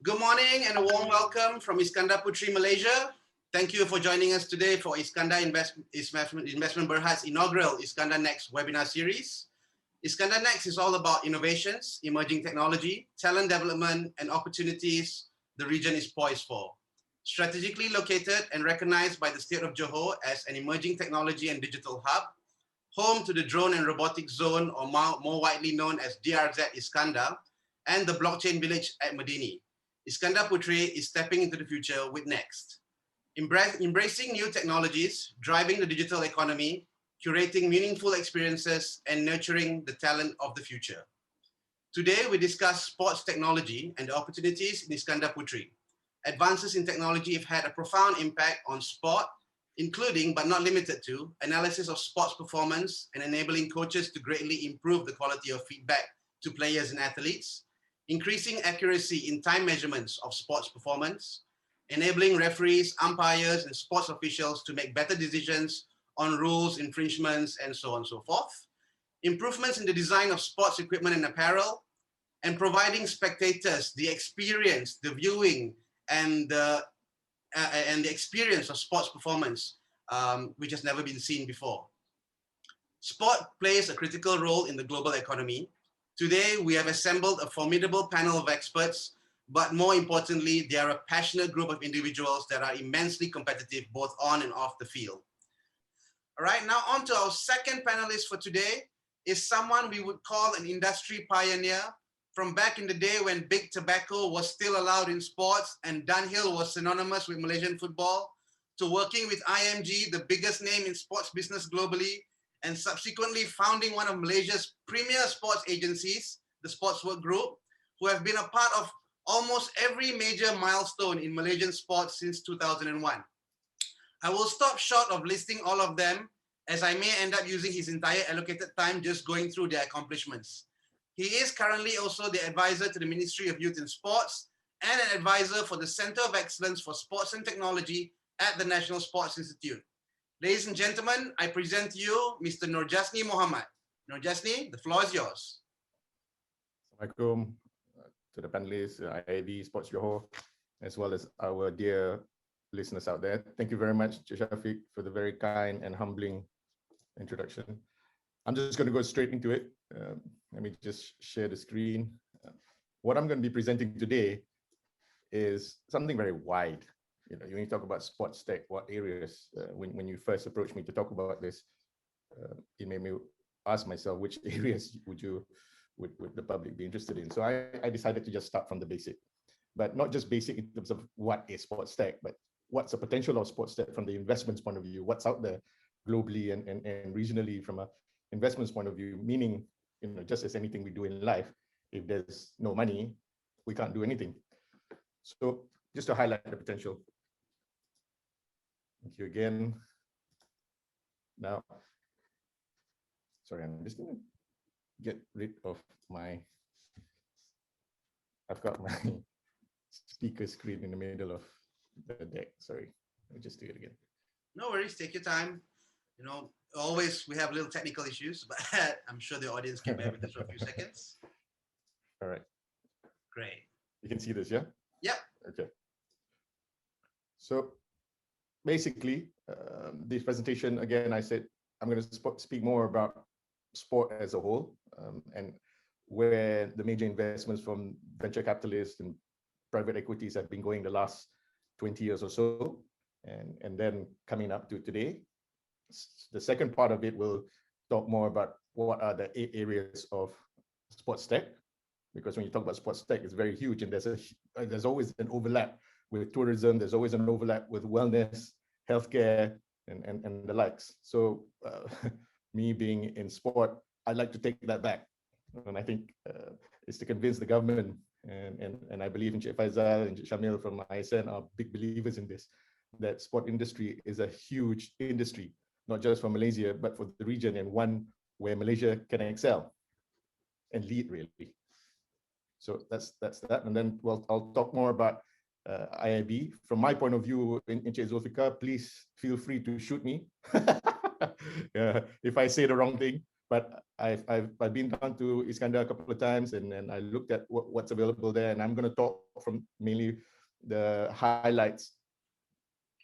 Good morning and a warm welcome from Iskandar Puteri, Malaysia. Thank you for joining us today for Iskandar Investment Berhad's inaugural Iskandar Next webinar series. Iskandar Next is all about innovations, emerging technology, talent development, and opportunities the region is poised for. Strategically located and recognized by the state of Johor as an emerging technology and digital hub, home to the drone and robotics zone, or more widely known as DRZ Iskandar, and the blockchain village at Medini. Iskandar Puteri is stepping into the future with Next. Embracing new technologies, driving the digital economy, curating meaningful experiences, and nurturing the talent of the future. Today, we discuss sports technology and the opportunities in Iskandar Puteri. Advances in technology have had a profound impact on sport, including but not limited to analysis of sports performance and enabling coaches to greatly improve the quality of feedback to players and athletes, increasing accuracy in time measurements of sports performance, enabling referees, umpires, and sports officials to make better decisions on rules, infringements, and so on and so forth, improvements in the design of sports equipment and apparel, and providing spectators the experience, the viewing, and the experience of sports performance, which has never been seen before. Sport plays a critical role in the global economy. Today, we have assembled a formidable panel of experts, but more importantly, they are a passionate group of individuals that are immensely competitive both on and off the field. All right, now on to our second panelist for today is someone we would call an industry pioneer from back in the day when big tobacco was still allowed in sports and Dunhill was synonymous with Malaysian football, to working with IMG, the biggest name in sports business globally, and subsequently founding one of Malaysia's premier sports agencies, the Sportswork Group, who have been a part of almost every major milestone in Malaysian sports since 2001. I will stop short of listing all of them, as I may end up using his entire allocated time just going through their accomplishments. He is currently also the advisor to the Ministry of Youth and Sports and an advisor for the Center of Excellence for Sports and Technology at the National Sports Institute. Ladies and gentlemen, I present to you Mr. Nur Jasni Mohamed. Nur Jasni, the floor is yours. Assalamualaikum to the panelists, IIB, Sports Johor, as well as our dear listeners out there. Thank you very much, Shafiq, for the very kind and humbling introduction. I'm just going to go straight into it. Let me just share the screen. What I'm going to be presenting today is something very wide. When you talk about sports tech, what areas, when you first approached me to talk about this, it made me ask myself, which areas would the public be interested in? So I decided to just start from the basic, but not just basic in terms of what is sports tech, but what's the potential of sports tech from the investments point of view, what's out there globally and regionally from an investments point of view, meaning, just as anything we do in life, if there's no money, we can't do anything. So just to highlight the potential. Thank you again. Now, sorry, I'm just going to get rid of I've got my speaker screen in the middle of the deck. Sorry, let me just do it again. No worries, take your time. Always we have little technical issues, but I'm sure the audience can bear with us for a few seconds. All right. Great. You can see this, yeah? Yep. Okay. So basically, this presentation, again, I said, I'm going to speak more about sport as a whole, and where the major investments from venture capitalists and private equities have been going the last 20 years or so, and then coming up to today. The second part of it will talk more about what are the 8 areas of sports tech, because when you talk about sports tech, it's very huge, and there's always an overlap with tourism, there's always an overlap with wellness, healthcare, and the likes. So me being in sport, I'd like to take that back. And I think it's to convince the government, and I believe in Sheikh Faisal and Shamil from ISN are big believers in this, that sport industry is a huge industry, not just for Malaysia, but for the region, and one where Malaysia can excel and lead, really. So that's that. And then, well, I'll talk more about IIB. From my point of view, in Encik Zulfikar, please feel free to shoot me if I say the wrong thing. But I've been down to Iskandar a couple of times, and I looked at what's available there, and I'm going to talk from mainly the highlights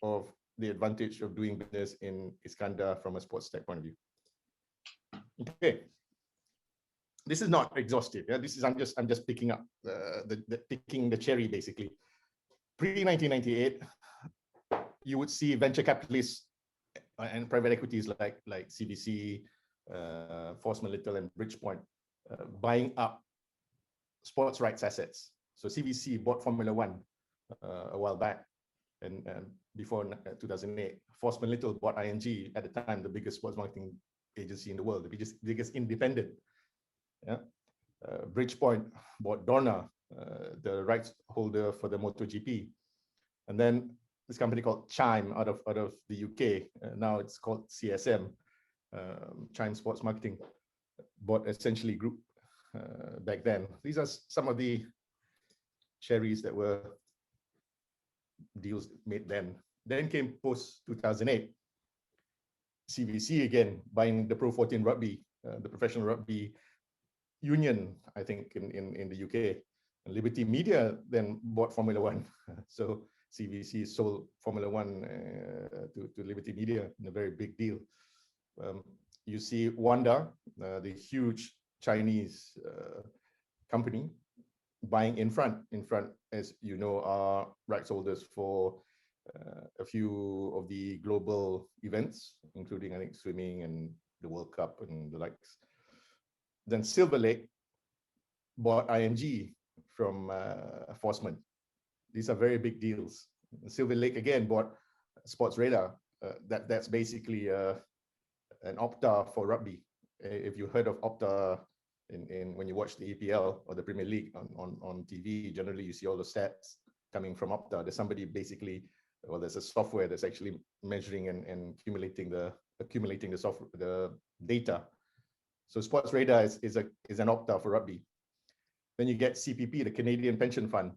of the advantage of doing business in Iskandar from a sports tech point of view. Okay, this is not exhaustive. Yeah, this is I'm just picking up picking the cherry basically. Pre-1998, you would see venture capitalists and private equities like CVC, Forsman Little, and Bridgepoint buying up sports rights assets. So CVC bought Formula One a while back, and before 2008, Forsman Little bought ING, at the time the biggest sports marketing agency in the world, the biggest independent. Yeah, Bridgepoint bought Dorna, the rights holder for the MotoGP, and then this company called Chime out of the UK. Now it's called CSM, Chime Sports Marketing, bought essentially Group back then. These are some of the cherries that were deals made then. Then came post 2008. CVC again buying the Pro 14 Rugby, the professional rugby union, I think in the UK. And Liberty Media then bought Formula One. So CVC sold Formula One to Liberty Media in a very big deal. You see Wanda, the huge Chinese company, buying in front, as you know, are rights holders for a few of the global events, including I think swimming and the World Cup and the likes. Then Silver Lake bought ING from Forsman. These are very big deals. Silver Lake again bought Sports Radar. That's basically an Opta for rugby. If you heard of Opta in when you watch the EPL or the Premier League on TV, generally you see all the stats coming from Opta. There's somebody basically, well, there's a software that's actually measuring and accumulating the software, the data. So Sports Radar is an Opta for rugby. Then you get CPP, the Canadian Pension Fund,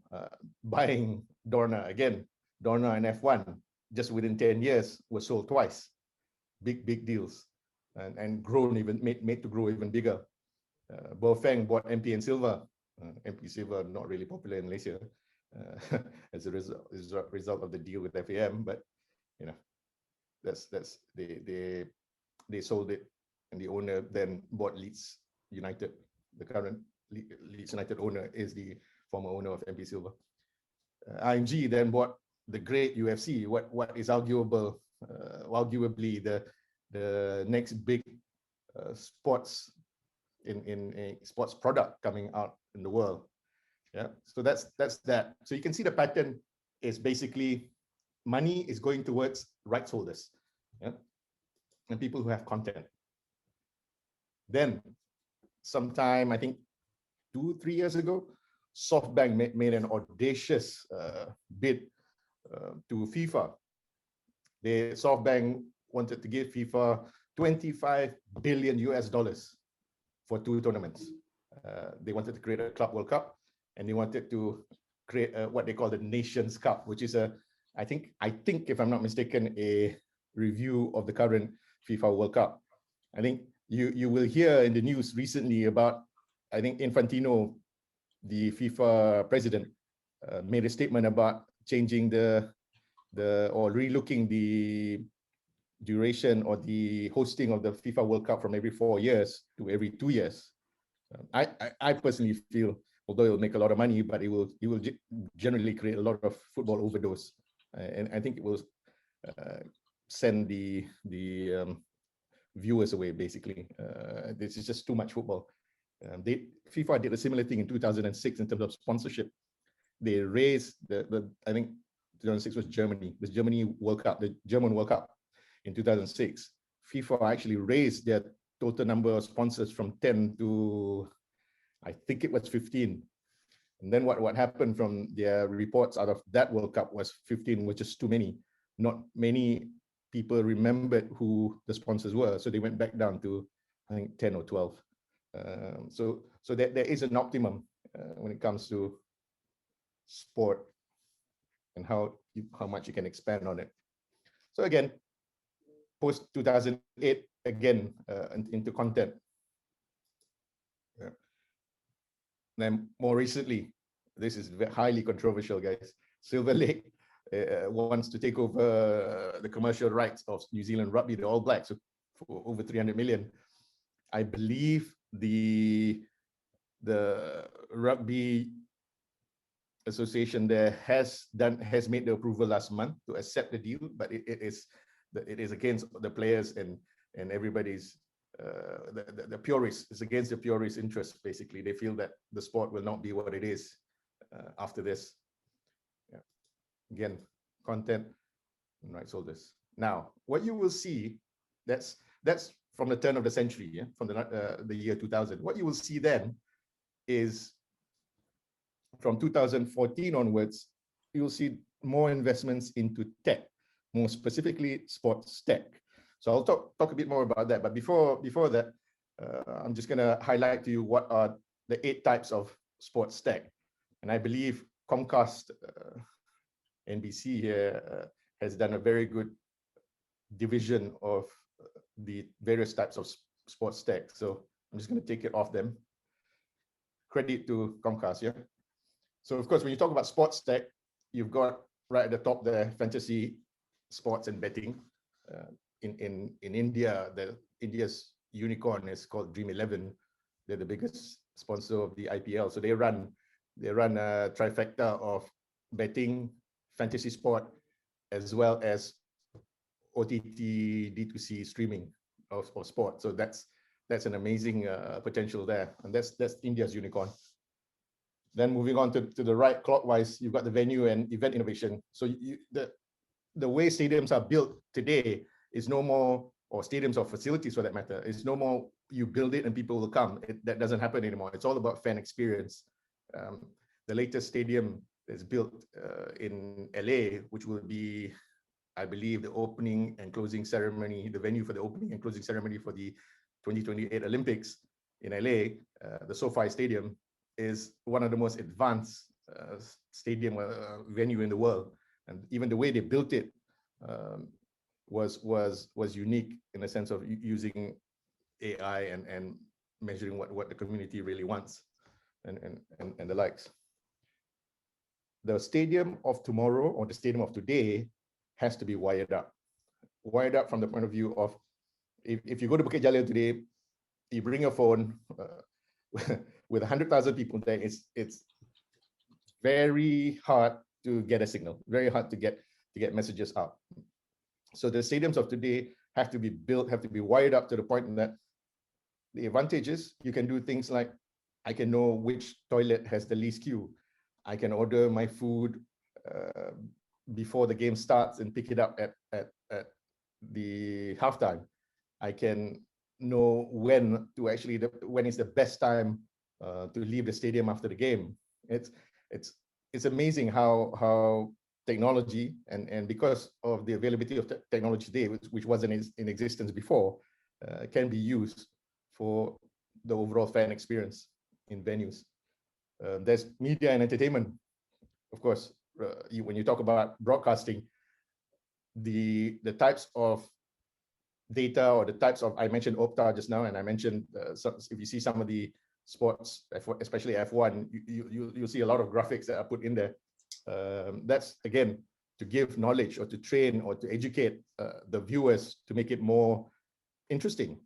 buying Dorna again. Dorna and F1, just within 10 years, were sold twice. Big deals, and grown even made to grow even bigger. Bofeng bought MP and Silva. MP Silva not really popular in Malaysia as a result of the deal with FAM, but you know, that's they sold it, and the owner then bought Leeds United. The current Leeds United owner is the former owner of MP Silva. IMG then bought the great UFC, what is arguably the next big sports in a sports product coming out in the world. Yeah, so that's that. So you can see the pattern is basically money is going towards rights holders, yeah, and people who have content. Then sometime, I think 2-3 years ago, SoftBank made an audacious bid to FIFA. SoftBank wanted to give FIFA $25 billion for 2 tournaments. They wanted to create a Club World Cup, and they wanted to create what they call the Nations Cup, which is I think if I'm not mistaken, a review of the current FIFA World Cup. I think you will hear in the news recently about, I think Infantino, the FIFA president, made a statement about changing or relooking the duration or the hosting of the FIFA World Cup from every 4 years to every 2 years. I personally feel, although it will make a lot of money, but it will generally create a lot of football overdose, and I think it will send the viewers away. Basically, this is just too much football. FIFA did a similar thing in 2006 in terms of sponsorship. They raised I think 2006 was Germany. The Germany World Cup, the German World Cup in 2006. FIFA actually raised their total number of sponsors from 10 to, I think it was 15. And then what happened from their reports out of that World Cup was 15, which is too many. Not many people remembered who the sponsors were, so they went back down to, I think, 10 or 12. So there is an optimum when it comes to sport and how much you can expand on it. So again, post 2008, again into content. Yeah. Then more recently, this is highly controversial, guys. Silver Lake wants to take over the commercial rights of New Zealand Rugby, the All Blacks, so for over 300 million. I believe the Rugby Association there has made the approval last month to accept the deal, but it is against the players and everybody's the purists. It's against the purist interests. Basically, they feel that the sport will not be what it is after this. Yeah. Again, content and rights holders. Now, what you will see, that's from the turn of the century, yeah, from the year 2000. What you will see then is from 2014 onwards, you'll see more investments into tech, more specifically sports tech. So I'll talk a bit more about that. But before that, I'm just going to highlight to you what are the 8 types of sports tech. And I believe Comcast, NBC here, has done a very good division of the various types of sports tech. So I'm just going to take it off them. Credit to Comcast, yeah. So of course, when you talk about sports tech, you've got right at the top there, fantasy sports and betting. In India, India's unicorn is called Dream 11. They're the biggest sponsor of the IPL. So they run a trifecta of betting, fantasy sport, as well as OTT D2C streaming of sport. So that's an amazing potential there, and that's India's unicorn. Then moving on to the right clockwise, you've got the venue and event innovation. So the way stadiums are built today is no more, or stadiums or facilities for that matter, is no more you build it and people will come. That doesn't happen anymore. It's all about fan experience. The latest stadium is built in LA, which will be, I believe, the opening and closing ceremony, the venue for the opening and closing ceremony for the 2028 Olympics in LA. The SoFi Stadium is one of the most advanced stadium venue in the world, and even the way they built it was unique in the sense of using AI and measuring what the community really wants and the likes. The stadium of tomorrow, or the stadium of today, has to be wired up. Wired up from the point of view of, if you go to Bukit Jalil today, you bring your phone, with 100,000 people there, it's very hard to get a signal, very hard to get messages out. So the stadiums of today have to be built, have to be wired up to the point that the advantage is you can do things like, I can know which toilet has the least queue. I can order my food before the game starts and pick it up at the halftime. I can know when is the best time to leave the stadium after the game. It's amazing how technology and because of the availability of technology today, which wasn't in existence before, can be used for the overall fan experience in venues. There's media and entertainment, of course. When you talk about broadcasting, the types of data or the types of, I mentioned Opta just now, and I mentioned if you see some of the sports, especially F1, you'll see a lot of graphics that are put in there. That's again to give knowledge or to train or to educate the viewers, to make it more interesting,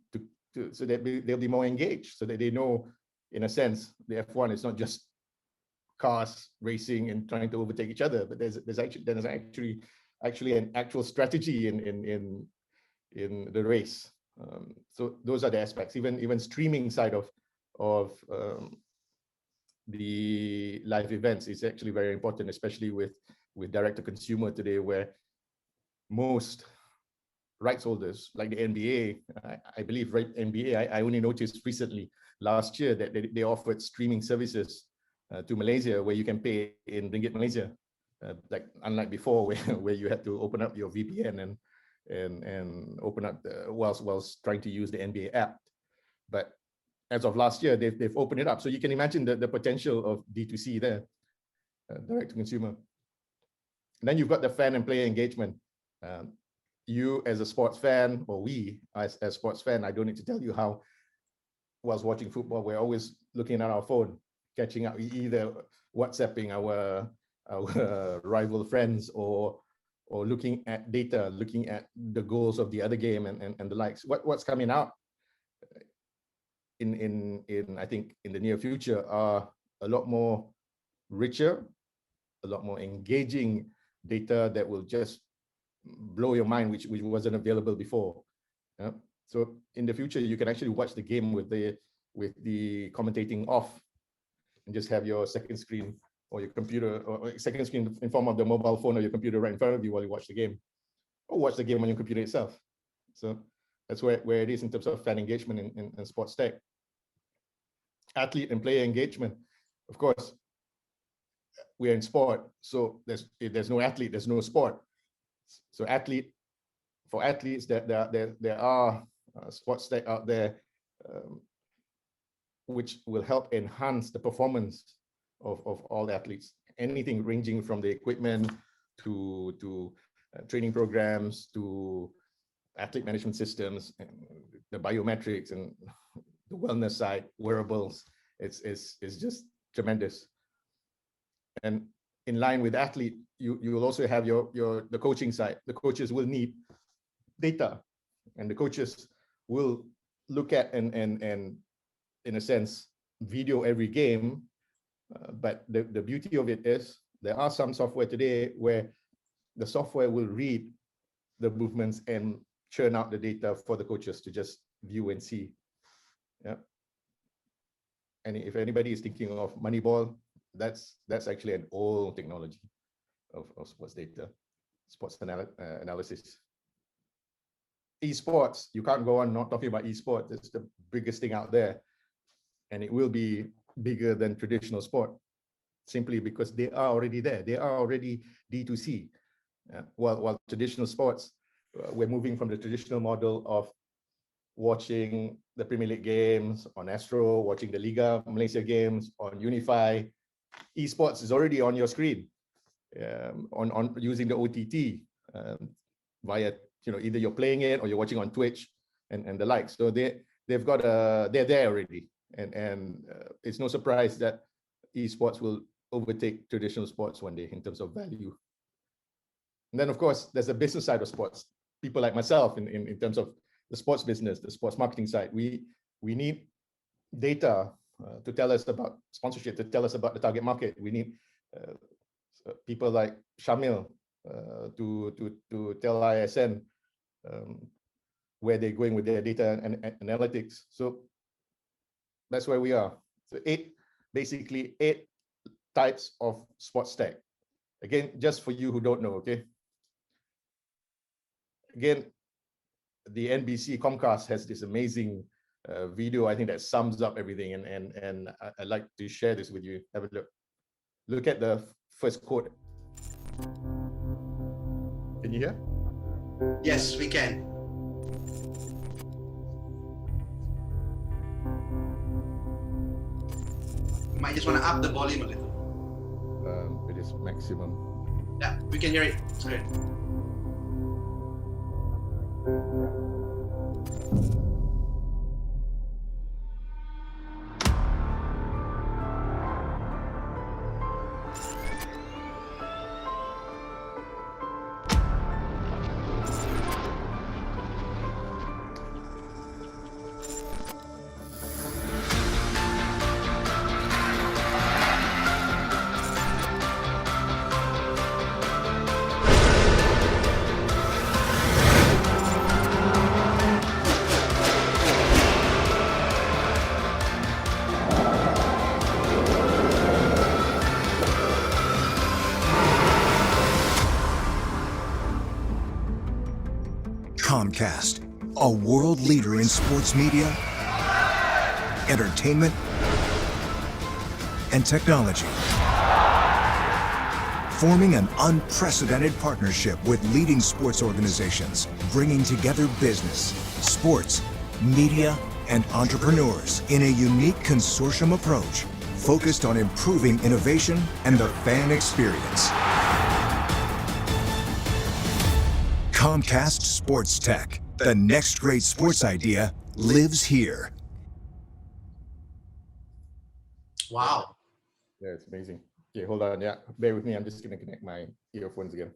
so that they'll be more engaged, so that they know, in a sense, the F1 is not just cars racing and trying to overtake each other, but there's actually an actual strategy in the race. So those are the aspects. Even streaming side of the live events is actually very important, especially with direct to consumer today, where most rights holders, like the NBA, I believe, right, NBA, I only noticed recently last year that they offered streaming services to Malaysia, where you can pay in Ringgit Malaysia, like unlike before, where you had to open up your VPN and open up whilst trying to use the NBA app. But as of last year, they've opened it up, so you can imagine the potential of D2C there, direct to consumer. And then you've got the fan and player engagement. You as a sports fan, or we as sports fan, I don't need to tell you how, whilst watching football, we're always looking at our phone, catching up, either WhatsApping our rival friends, or looking at data, looking at the goals of the other game and the likes. What's coming out in I think in the near future are a lot more richer, a lot more engaging data that will just blow your mind, which wasn't available before. So in the future, you can actually watch the game with the commentating off, and just have your second screen or your computer, or second screen in form of the mobile phone or your computer right in front of you while you watch the game, or watch the game on your computer itself. So that's where it is in terms of fan engagement in sports tech. Athlete and player engagement, of course, we're in sport, so if there's no athlete, there's no sport. So for athletes, there are sports tech out there which will help enhance the performance of all athletes. Anything ranging from the equipment to training programs, to athlete management systems, and the biometrics and the wellness side, wearables. It's just tremendous. And in line with athlete, you will also have the coaching side. The coaches will need data, and the coaches will look at and in a sense video every game. But the beauty of it is there are some software today where the software will read the movements and churn out the data for the coaches to just view and see. Yeah. And if anybody is thinking of Moneyball, that's actually an old technology of sports data, sports analysis. Esports, you can't go on not talking about esports. It's the biggest thing out there, and it will be bigger than traditional sport, simply because they are already there. They are already D2C. While traditional sports, we're moving from the traditional model of watching the Premier League games on Astro, watching the Liga Malaysia games on Unify. Esports is already on your screen, on using the OTT via, either you're playing it or you're watching on Twitch and the like. So they're there already, and it's no surprise that esports will overtake traditional sports one day in terms of value. And then, of course, there's a business side of sports. People like myself, in terms of the sports business, the sports marketing side, we need data to tell us about sponsorship, to tell us about the target market. We need people like Shamil to tell ISN where they're going with their data and analytics. So that's where we are. So basically eight types of sports tech. Again, just for you who don't know, okay? Again, the NBC Comcast has this amazing video, I think, that sums up everything, and I'd like to share this with you. Have a look. Look at the first quote. Can you hear? Yes, we can. You might just want to up the volume a little. It is maximum. Yeah, we can hear it. It's great. Comcast, a world leader in sports media, entertainment, and technology. Forming an unprecedented partnership with leading sports organizations, bringing together business, sports, media, and entrepreneurs in a unique consortium approach focused on improving innovation and the fan experience. Comcast Sports Tech. The next great sports idea lives here. Wow. Yeah, it's amazing. Okay, hold on. Yeah, bear with me. I'm just going to connect my earphones again.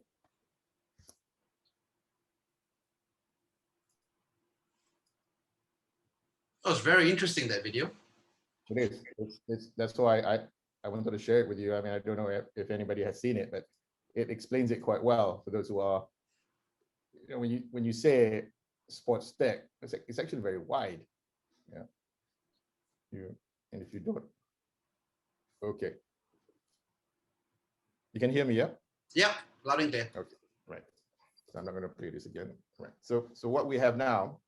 Oh, it's very interesting, that video. It is. That's why I wanted to share it with you. I mean, I don't know if anybody has seen it, but it explains it quite well for those who are, you know, when you say sports tech, it's actually very wide. Yeah. And if you don't, okay. You can hear me, yeah? Yeah, loud and clear. Okay, right. So I'm not going to play this again. Right. So what we have now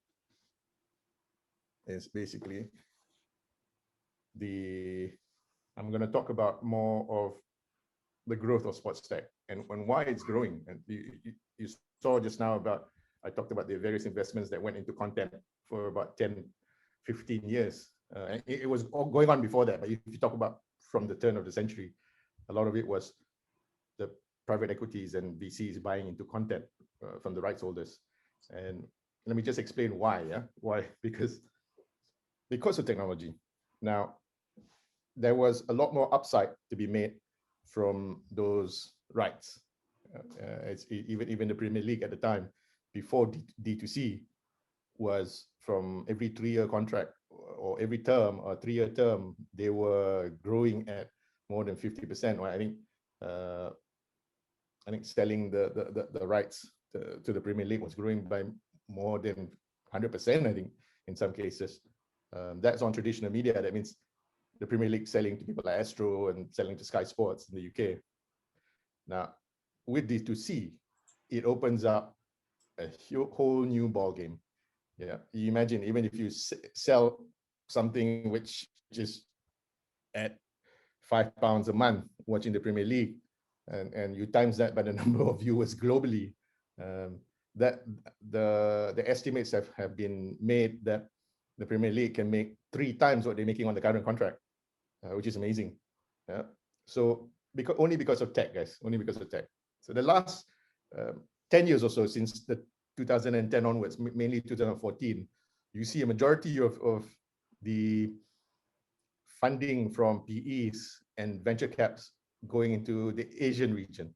is basically I'm going to talk about more of the growth of sports tech and why it's growing. And you saw just now I talked about the various investments that went into content for about 10, 15 years. And it was all going on before that, but if you talk about from the turn of the century, a lot of it was the private equities and VCs buying into content from the rights holders. And let me just explain why. Yeah, why? Because of technology. Now, there was a lot more upside to be made from those rights. It's even the Premier League at the time, before D2C, was from every 3-year contract or every term or 3-year term, they were growing at more than 50%. Or I think selling the rights to the Premier League was growing by more than 100%. I think in some cases, that's on traditional media. That means the Premier League selling to people like Astro and selling to Sky Sports in the UK. Now, with D2C, it opens up a whole new ball game. Yeah, you imagine even if you sell something which is at £5 a month watching the Premier League, and you times that by the number of viewers globally, that the estimates have been made that the Premier League can make 3 times what they're making on the current contract, which is amazing. Yeah. So only because of tech, guys, only because of tech. So the last 10 years or so, since the 2010 onwards, mainly 2014, you see a majority of the funding from PEs and venture caps going into the Asian region.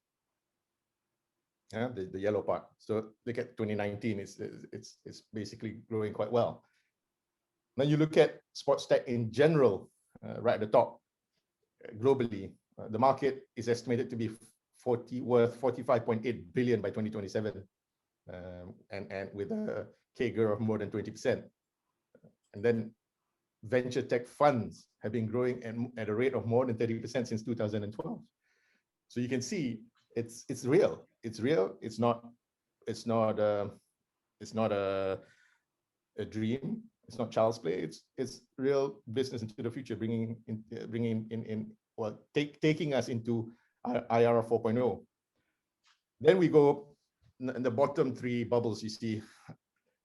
Yeah, the yellow part. So look at 2019, it's basically growing quite well. Now you look at sports tech in general, right at the top, globally, the market is estimated to be worth 45.8 billion by 2027, and with a CAGR of more than 20%. And then venture tech funds have been growing at a rate of more than 30% since 2012. So you can see it's real. It's real. It's not a dream. It's not child's play. It's real business into the future, bringing in taking us into IR 4.0. Then we go in the bottom 3 bubbles you see.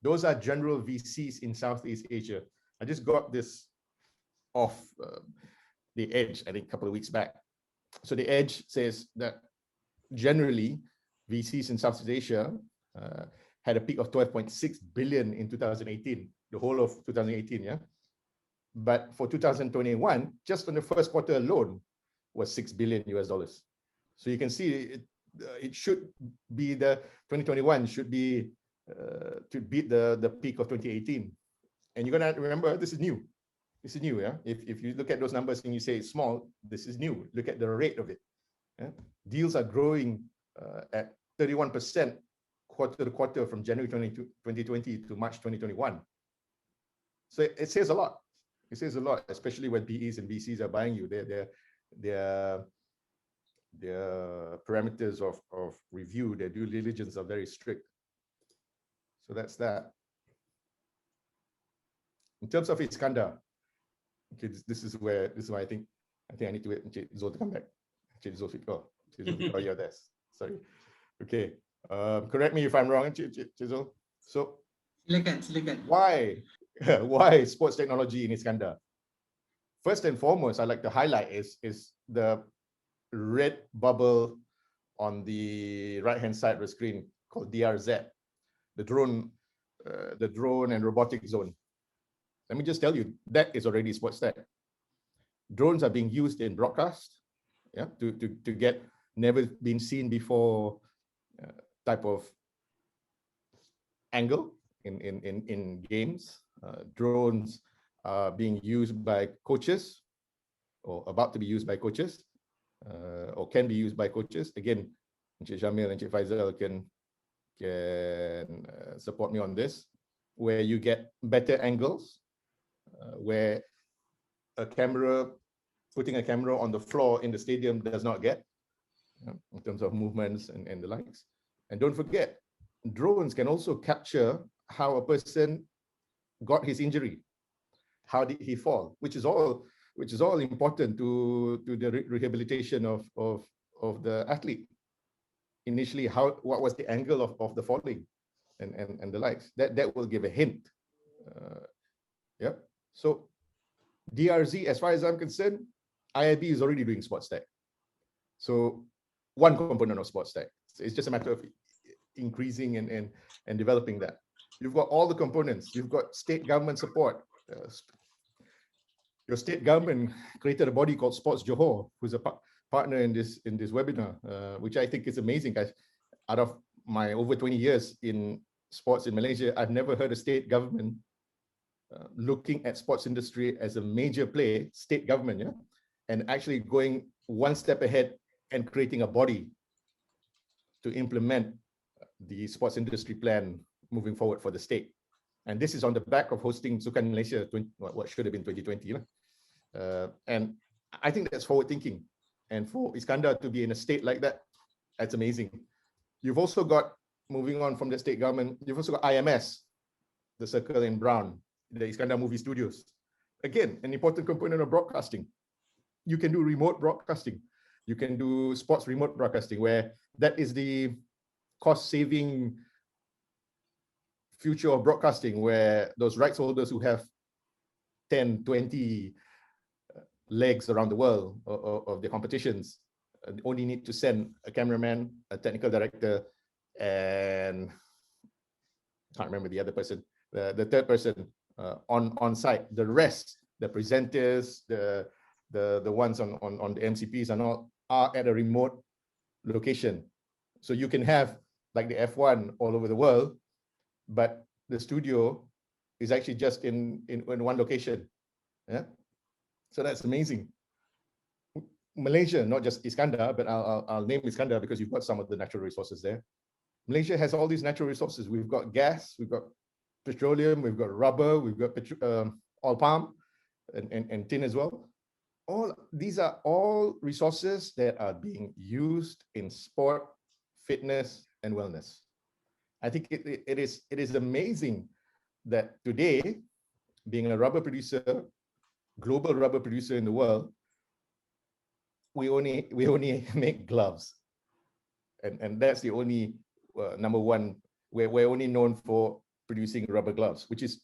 Those are general VCs in Southeast Asia. I just got this off the Edge, I think, a couple of weeks back. So the Edge says that generally VCs in Southeast Asia had a peak of 12.6 billion in 2018, the whole of 2018, yeah. But for 2021, just on the first quarter alone, was $6 billion US. So you can see it should be the 2021 should be to beat the peak of 2018. And you're gonna remember this is new. This is new, yeah. If you look at those numbers and you say it's small, this is new. Look at the rate of it. Yeah? Deals are growing at 31% quarter to quarter from January 2020 to March 2021. So it says a lot. It says a lot, especially when PEs and VCs are buying you. Their parameters of review, their due diligence are very strict. So that's that. In terms of Iskandar, okay, this is why I think I need to wait Encik Zul to come back. Encik Zulfikar. Oh, yeah, that's sorry. Okay. Correct me if I'm wrong, Encik Zul. So silakan. Why sports technology in Iskandar? First and foremost, I'd like to highlight is the red bubble on the right-hand side of the screen called DRZ, the drone and robotic zone. Let me just tell you, that is already sports tech. Drones are being used in broadcast, Yeah, to get never been seen before type of angle in games. Drones are being used by coaches, or about to be used by coaches, or can be used by coaches. Again, Encik Syamil and Encik Faizal can support me on this, where you get better angles, where putting a camera on the floor in the stadium does not get, in terms of movements and the likes. And don't forget, drones can also capture how a person got his injury, how did he fall, which is all important to the rehabilitation of the athlete. Initially, what was the angle of the falling, and the likes. That will give a hint. Yeah. So DRZ, as far as I'm concerned, IIB is already doing sports tech. So one component of sports tech. It's just a matter of increasing and developing that. You've got all the components. You've got state government support. Your state government created a body called Sports Johor, who's a partner in this webinar, which I think is amazing, guys. Out of my over 20 years in sports in Malaysia, I've never heard a state government looking at sports industry as a major play, state government, yeah, and actually going one step ahead and creating a body to implement the sports industry plan moving forward for the state. And this is on the back of hosting Sukan Malaysia, what should have been 2020. And I think that's forward thinking. And for Iskandar to be in a state like that, that's amazing. You've also got, moving on from the state government, you've also got IMS, the circle in brown, the Iskandar Movie Studios. Again, an important component of broadcasting. You can do remote broadcasting. You can do sports remote broadcasting, where that is the cost-saving future of broadcasting, where those rights holders who have 10, 20 legs around the world of the competitions only need to send a cameraman, a technical director, and I can't remember the other person, the third person on site. The rest, the presenters, the ones on the MCPs and all, are at a remote location. So you can have like the F1 all over the world, but the studio is actually just in one location. Yeah, so that's amazing. Malaysia, not just Iskandar, but I'll name Iskandar because you've got some of the natural resources there. Malaysia has all these natural resources. We've got gas, we've got petroleum, we've got rubber, we've got oil palm and tin as well. All these are all resources that are being used in sport, fitness, and wellness. I think it is amazing that today, being a rubber producer, global rubber producer in the world, we only make gloves, and that's the only number one. We're only known for producing rubber gloves, which is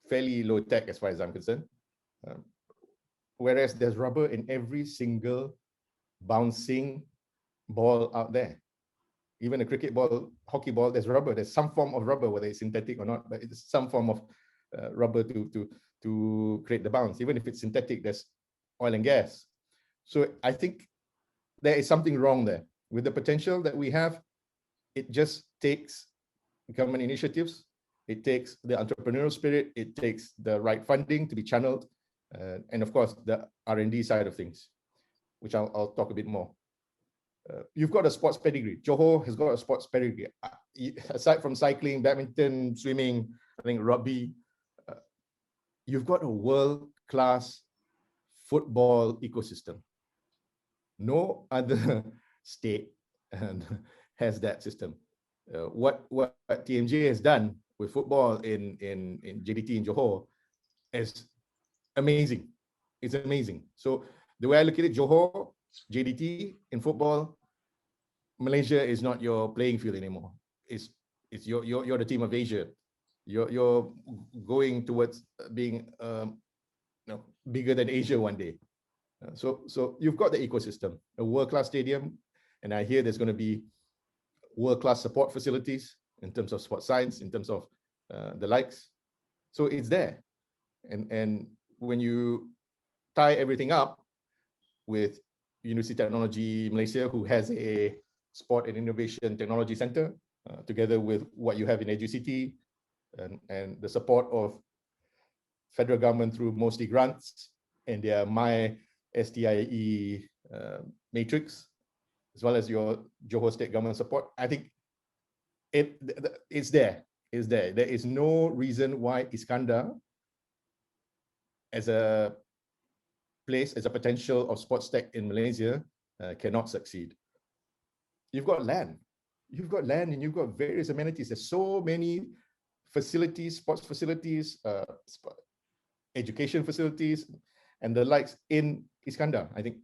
fairly low tech as far as I'm concerned. Whereas there's rubber in every single bouncing ball out there. Even a cricket ball, hockey ball, there's rubber. There's some form of rubber, whether it's synthetic or not, but it's some form of rubber to create the bounce. Even if it's synthetic, there's oil and gas. So I think there is something wrong there. With the potential that we have, it just takes government initiatives. It takes the entrepreneurial spirit. It takes the right funding to be channeled. And of course, the R&D side of things, which I'll talk a bit more. You've got a sports pedigree. Johor has got a sports pedigree. Aside from cycling, badminton, swimming, I think rugby, you've got a world-class football ecosystem. No other state has that system. What TMJ has done with football in JDT in Johor is amazing. It's amazing. So the way I look at it, Johor, JDT in football, Malaysia is not your playing field anymore. It's you're the team of Asia. You're going towards being bigger than Asia one day. So you've got the ecosystem, a world-class stadium, and I hear there's going to be world-class support facilities in terms of sports science, in terms of the likes. So it's there, and when you tie everything up with University Technology Malaysia, who has a Sport and Innovation Technology Center, together with what you have in EduCity, and the support of federal government through mostly grants and their My STIE matrix, as well as your Johor State government support. I think it's there. There is no reason why Iskandar, as a place, as a potential of sports tech in Malaysia, cannot succeed. You've got land, and you've got various amenities. There's so many facilities, sports facilities, education facilities, and the likes in Iskandar. I think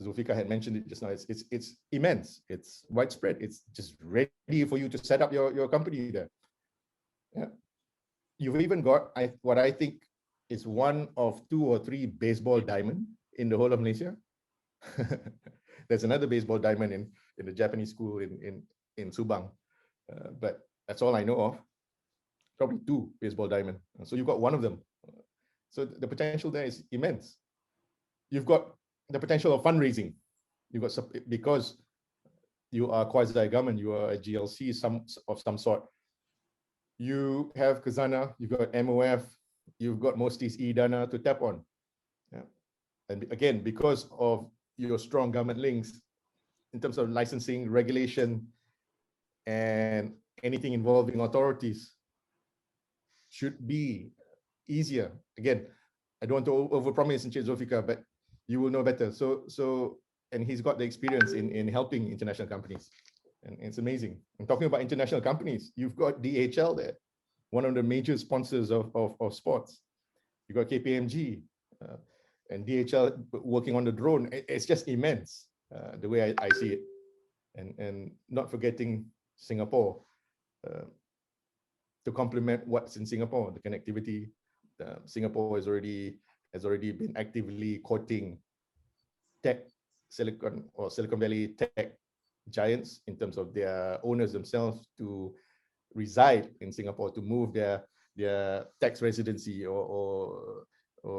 Zulfika had mentioned it just now. It's immense. It's widespread. It's just ready for you to set up your company there. Yeah. You've even got what I think is one of 2 or 3 baseball diamond in the whole of Malaysia. There's another baseball diamond in the Japanese school in Subang, but that's all I know of. Probably 2 baseball diamond. So you've got one of them. So the potential there is immense. You've got the potential of fundraising. You've got, because you are quasi-government, you are a GLC of some sort. You have Khazanah, you've got MOF, you've got Mostis E-Dana to tap on. Yeah. And again, because of your strong government links in terms of licensing, regulation, and anything involving authorities should be easier. Again, I don't want to overpromise in Zulfika, but you will know better. And he's got the experience in helping international companies, and it's amazing. And talking about international companies, you've got DHL there, one of the major sponsors of sports. You've got KPMG and DHL working on the drone. It's just immense, the way I see it. And not forgetting Singapore, to complement what's in Singapore, the connectivity. Singapore has already been actively courting Silicon Valley tech giants in terms of their owners themselves to reside in Singapore, to move their tax residency or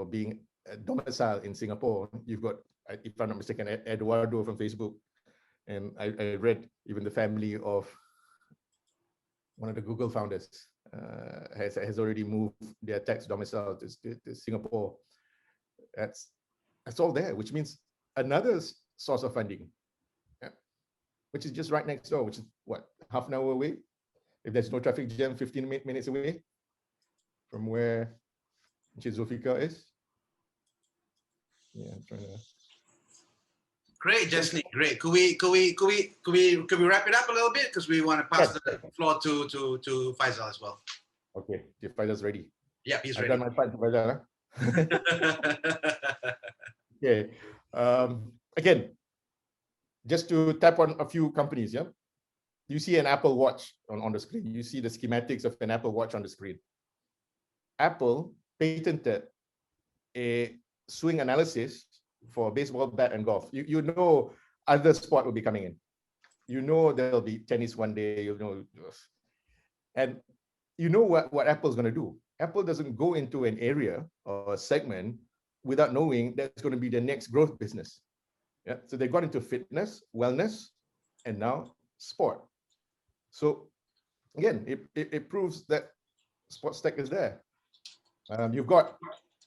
being domiciled in Singapore. You've got, if I'm not mistaken, Eduardo from Facebook, and I read even the family of one of the Google founders has already moved their tax domicile to Singapore. That's all there, which means another source of funding, which is just right next door, which is what, half an hour away? If there's no traffic jam, 15 minutes away from where Zulfika is. Yeah, I'm trying to. Great, Jasni. Great. Could we wrap it up a little bit, because we want to pass the floor to Faisal as well. Okay, if Faisal's ready. Yeah, he's I've ready. done my part, Faisal. Okay. Again, just to tap on a few companies. Yeah, you see an Apple Watch on the screen. You see the schematics of an Apple Watch on the screen. Apple patented a swing analysis for baseball, bat, and golf. You know other sport will be coming in. You know there'll be tennis one day, you know. And you know what Apple's going to do. Apple doesn't go into an area or a segment without knowing that's going to be the next growth business. Yeah. So they got into fitness, wellness, and now sport. So again, it proves that sports tech is there. You've got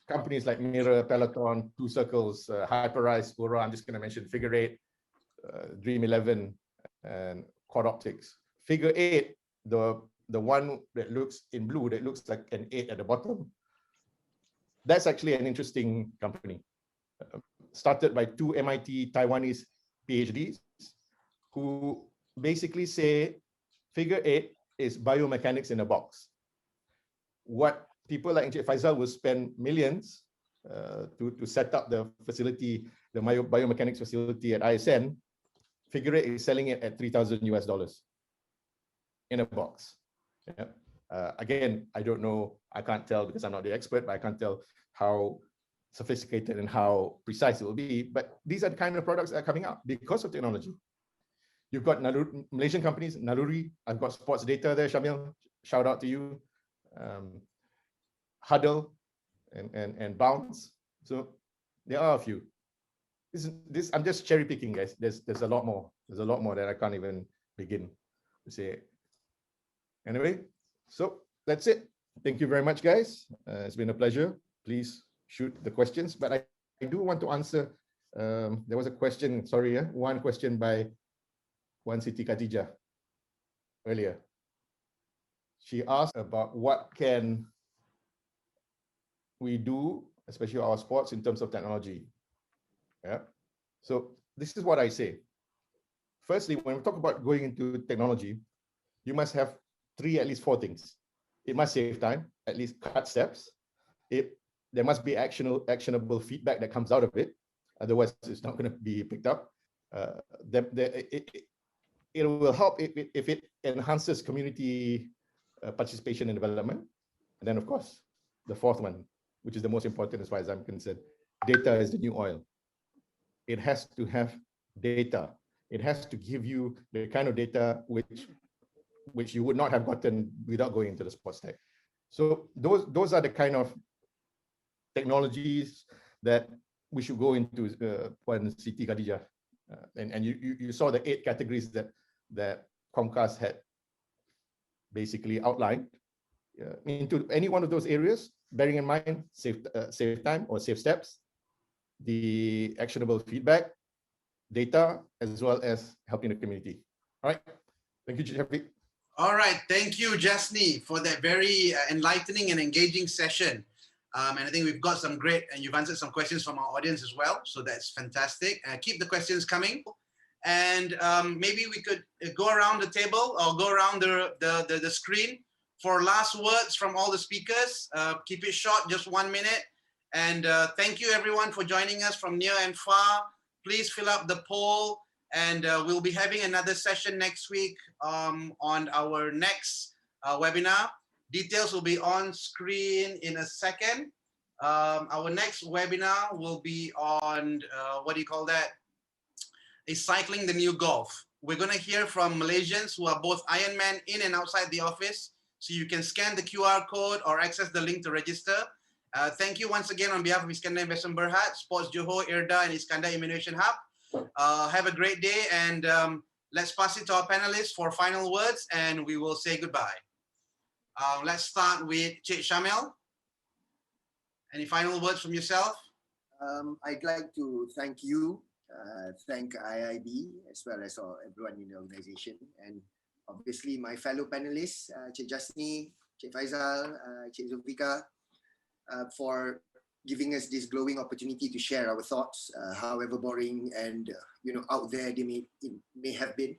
companies like Mirror, Peloton, Two Circles, Hyperrise, Gora. I'm just going to mention Figure 8, Dream 11, and Quad Optics. Figure 8, the one that looks in blue, that looks like an 8 at the bottom, that's actually an interesting company. Started by 2 MIT Taiwanese PhDs who basically say Figure 8 is biomechanics in a box. What people like Encik Faisal will spend millions to set up the facility, the biomechanics facility at ISN, Figure 8 is selling it at $3,000 in a box. Yeah. Again, I don't know, I can't tell because I'm not the expert, but I can't tell how sophisticated and how precise it will be. But these are the kind of products that are coming out because of technology. You've got Malaysian companies, Naluri. I've got sports data there, Shamil. Shout out to you. Huddle and Bounce. So there are a few. this I'm just cherry picking, guys. There's a lot more. There's a lot more that I can't even begin to say. Anyway, so that's it. Thank you very much, guys. It's been a pleasure. Please shoot the questions, but I do want to answer. There was a question, sorry, one question by Wan Siti Khadijah earlier. She asked about what can we do, especially our sports, in terms of technology. Yeah. So this is what I say. Firstly, when we talk about going into technology, you must have at least four things. It must save time, at least cut steps. There must be actionable feedback that comes out of it. Otherwise, it's not going to be picked up. It will help if it enhances community participation and development. And then, of course, the fourth one, which is the most important as far as I'm concerned, data is the new oil. It has to have data. It has to give you the kind of data which you would not have gotten without going into the sports tech. So those are the kind of technologies that we should go into, Puan Siti Khadijah. And you saw the 8 categories that Comcast had basically outlined. Into any one of those areas, bearing in mind save time or save steps, the actionable feedback, data, as well as helping the community. All right. Thank you, Shafiq. All right. Thank you, Jasni, for that very enlightening and engaging session. And I think we've got some great, and you've answered some questions from our audience as well. So that's fantastic. Keep the questions coming. And maybe we could go around the table or go around the screen for last words from all the speakers. Keep it short, just 1 minute. And thank you everyone for joining us from near and far. Please fill up the poll, and we'll be having another session next week on our next webinar. Details will be on screen in a second. Our next webinar will be on, what do you call that? Is cycling the new golf. We're going to hear from Malaysians who are both Ironman in and outside the office. So you can scan the QR code or access the link to register. Thank you once again on behalf of Iskandar Investment Berhad, Sports Johor, IRDA, and Iskandar Innovation Hub. Have a great day, and let's pass it to our panelists for final words, and we will say goodbye. Let's start with Cik Shamil. Any final words from yourself? I'd like to thank you, thank IIB, as well as everyone in the organization, and obviously my fellow panelists, Cik Jasni, Cik Faizal, Cik Zulfika, for giving us this glowing opportunity to share our thoughts, however boring and out there they may have been.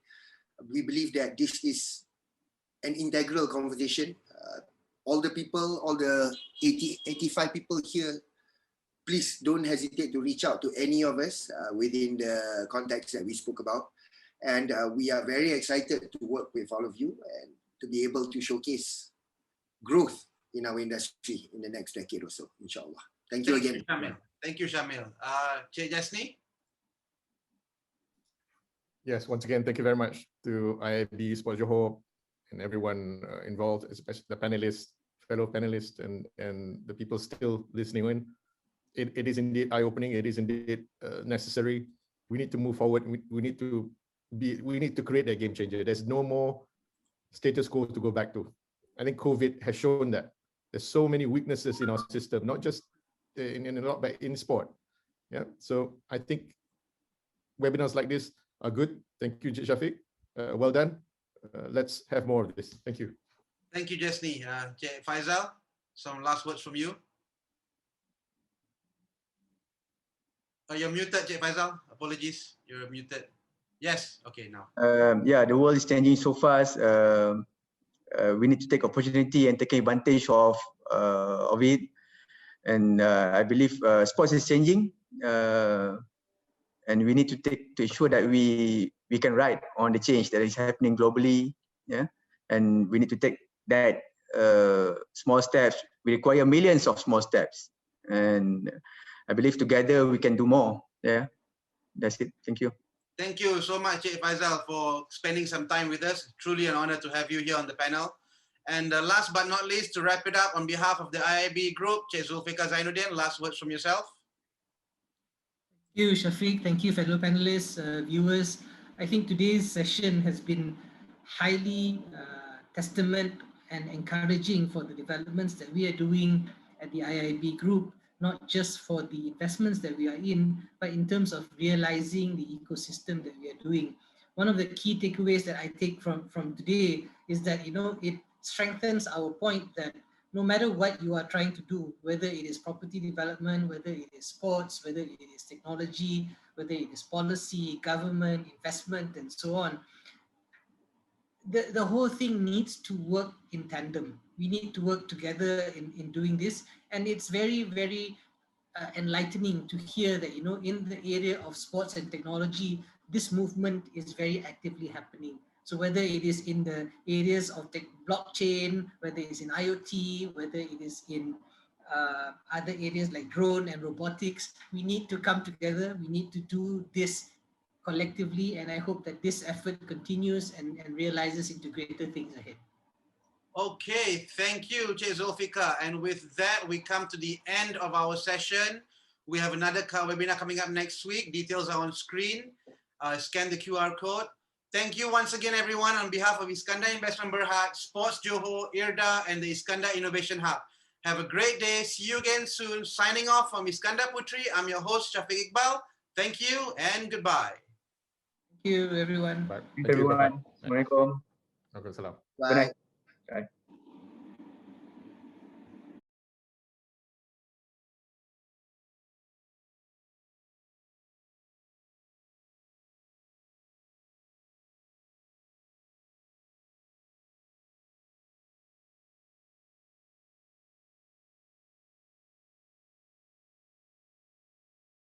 We believe that this is an integral conversation. All the people, all the 85 people here, please don't hesitate to reach out to any of us within the context that we spoke about. And we are very excited to work with all of you and to be able to showcase growth in our industry in the next decade or so, inshallah. Thank you again. Thank you, Shamil. Cik Jasni? Yes, once again, thank you very much to IIB, Sports Johor, and everyone involved, especially the panelists, fellow panelists, and the people still listening in. It is indeed eye-opening. It is indeed necessary. We need to move forward. We need to create a game changer. There's no more status quo to go back to. I think COVID has shown that there's so many weaknesses in our system, not just in sport. Yeah. So I think webinars like this are good. Thank you, Shafiq. Well done. Let's have more of this. Thank you. Thank you, Jasni. Faizal, some last words from you. Oh, you're muted, Cik Faizal. Apologies, you're muted. Yes, okay, now. Yeah, the world is changing so fast. We need to take opportunity and take advantage of it. And I believe sports is changing, and we need to ensure that we can ride on the change that is happening globally. Yeah, and we need to take that small steps. We require millions of small steps, and I believe together we can do more. Yeah, that's it. Thank you. Thank you so much, Cik Faizal, for spending some time with us. Truly an honor to have you here on the panel. And last but not least, to wrap it up, on behalf of the IIB group, Cik Zulfika Zainuddin, last words from yourself. Thank you, Shafiq. Thank you, fellow panelists, viewers. I think today's session has been highly testament and encouraging for the developments that we are doing at the IIB Group, not just for the investments that we are in, but in terms of realizing the ecosystem that we are doing. One of the key takeaways that I take from today is that, it strengthens our point that no matter what you are trying to do, whether it is property development, whether it is sports, whether it is technology, whether it is policy, government, investment, and so on, the whole thing needs to work in tandem. We need to work together in doing this. And it's very, very enlightening to hear that, in the area of sports and technology, this movement is very actively happening. So whether it is in the areas of blockchain, whether it's in IoT, whether it is in other areas like drone and robotics, we need to come together. We need to do this collectively, and I hope that this effort continues and realizes into greater things ahead. Okay, thank you, Cik Zulfikar. And with that, we come to the end of our session. We have another webinar coming up next week. Details are on screen. Scan the QR code. Thank you once again, everyone, on behalf of Iskandar Investment Berhad, Sports Johor, IRDA, and the Iskandar Innovation Hub. Have a great day. See you again soon. Signing off from Iskandar Puteri. I'm your host, Shafiq Iqbal. Thank you and goodbye. Thank you, everyone. Bye. Thank you, everyone. Assalamualaikum. Waalaikumsalam. Bye. Bye.